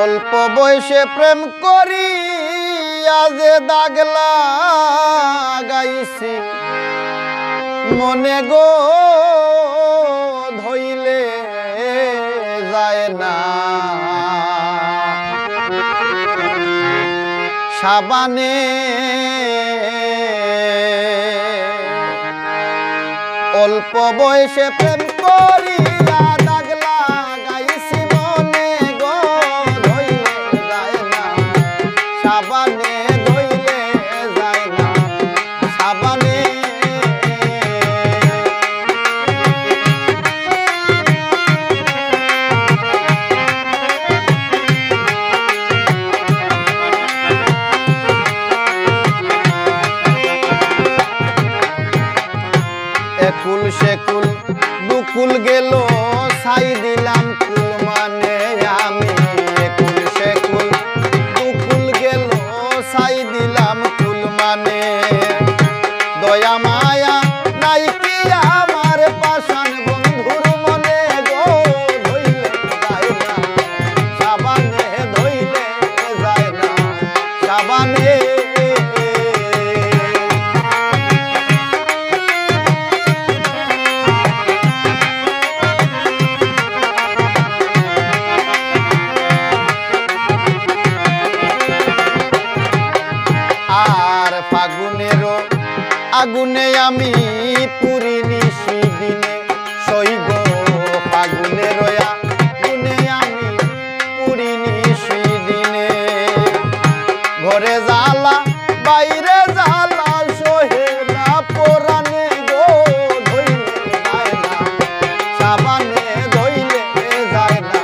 অল্প বয়সে প্রেম করিয়া যে দাগ লাগাইছি মনে গো ধইলে যায় না। সাবানে অল্প বয়সে প্রেম করিয়া দাগ লাগাইছি মনে গো ধইলে যায় না। সাবানে ধইলে যায় না। সাবানে একুল সেকুল দুকুল গেল ছাই দিলাম কুল মানে আমি। একুল সেকুল দুকুল গেল ছাই দিলাম কুল মানে। দয়া মায়া নাই কি আমার পাষাণ বন্ধুর মনে গো ধইলে যায় না। সাবানে ধইলে যায় না। সাবানে আর ফাগুনেরও আগুনে আমি পুরিনি সেদিনে সইব। ফাগুনেরও আগুনে আমি পুরিনি সেদিনে। ঘরে জ্বালা বাইরে জ্বালা সহে না পরানে গো ধইলে যায় না। সাবানে ধইলে যায় না।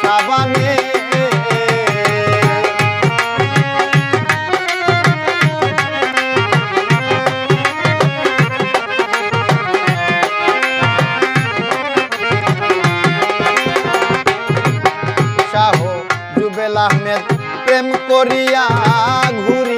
সাবানে আহমেদ প্রেম করিয়া ঘুরি